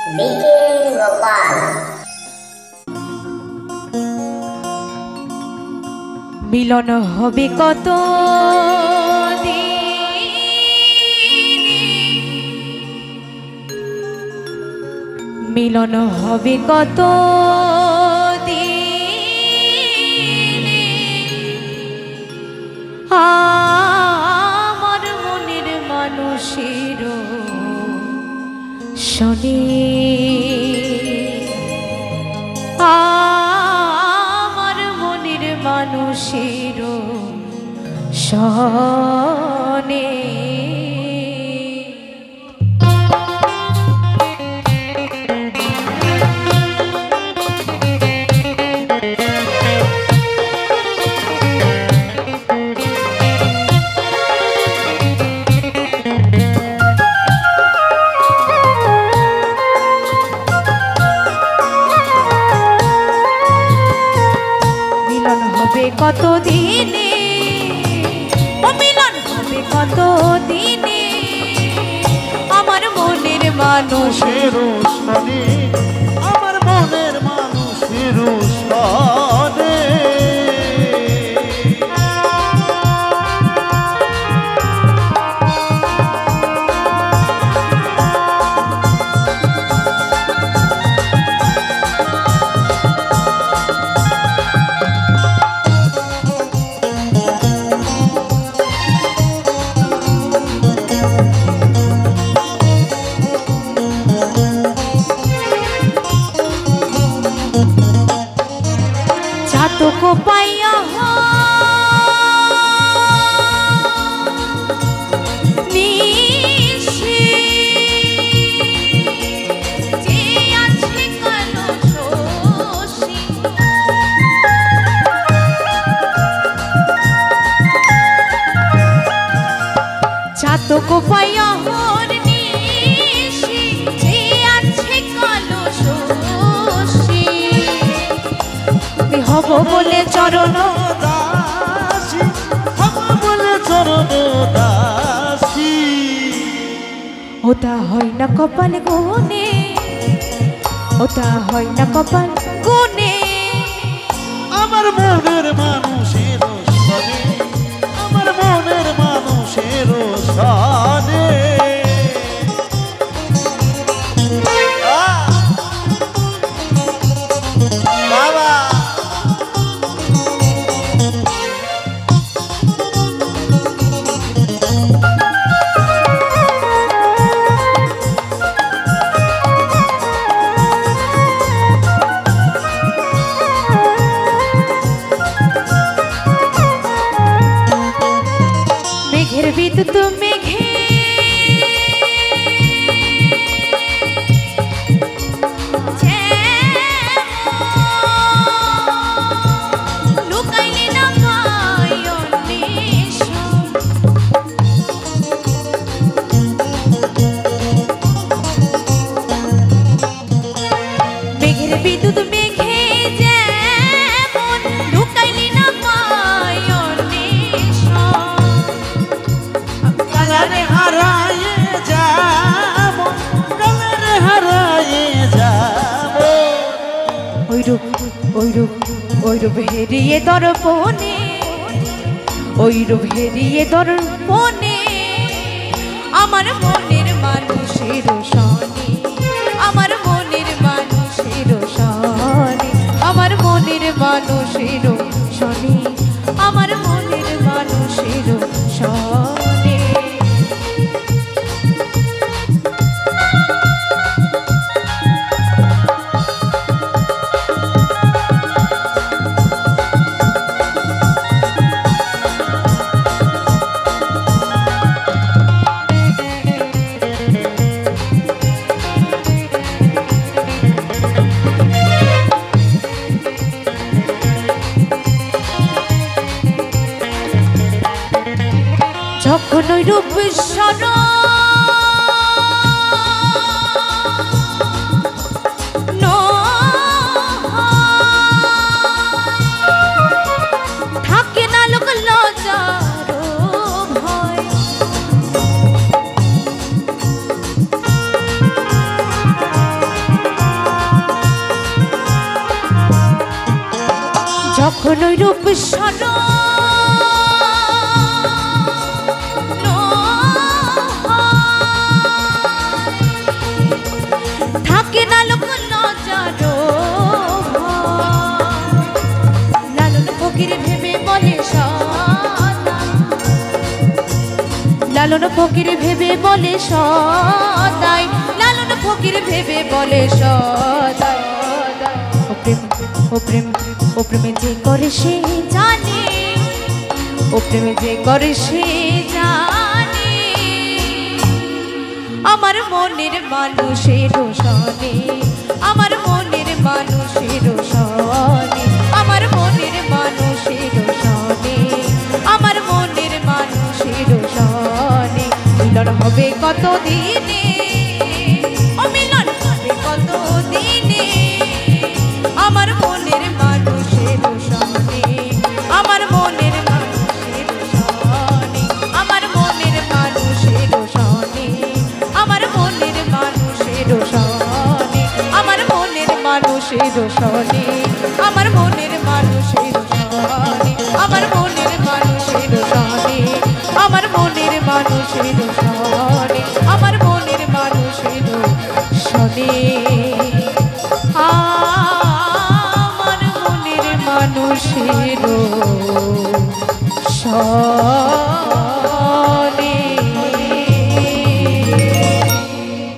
বিকেল গোপাল। মিলন হবে কত মিলন হবে কত আমার মনের মানুষের শনি আমার মনের মানুষের শনি কত দিনে ও মিলন হবে কত দিনে আমার মনের মানুষের শনি আমার মনের মানুষের শনি को पाया ছাতো को पाया হব বলে চরণ দাসী হব বলে চরণ দাসী ওটা হয় না কপাল গুনে ওটা হয় না কপাল গুনে আমার মনের মানুষের শনি আমার মনের মানুষের শনি বিদ্যুৎ মেঘে লুকাইলে না পাই অন্বেষণ মেঘের বিদ্যুৎ মেঘে যেমন লুকাইলে না পাই ওইরূপ হেরিয়ে দর্পণে ওইরূপ হেরিয়ে দর্পণে আমার মনের মানুষের শনি আমার মনের মানুষের শনি আমার মনের মানুষের শনি আমার মনের মানুষের শনি যখন ওই রূপেশ্বর থাকে না লোক লজ্জার ভয় যখন ওই রূপ সর থাকে না লোক লজ্জার লালন ফকির ভেবে বলে সদাই লালন ফকির ভেবে বলে সদাই লালন ফকির ভেবে বলে সদাই ও প্রেম ও প্রেম ও প্রেমে যে করে সে জানে ও প্রেমে যে করে সে জানে আমার মনের মানুষের সনে আমার মনের মানুষের সনে আমার মনের মানুষের সনে আমার মনের মানুষের সনে মিলন হবে কত দিনে ও মিলন হবে কত দিনে আমার মনের মানুষের সনে আমার মনের মানুষের সনে আমার মনের মানুষের সনে আমার মনের মানুষের সনে আমার মনের মানুষের সনে আমার মনের মানুষের সনে আমার মনের মানুষের সনে আমার মনের মানুষের সনে আমার মনের মানুষের সনে আমার মনের মানুষের সনে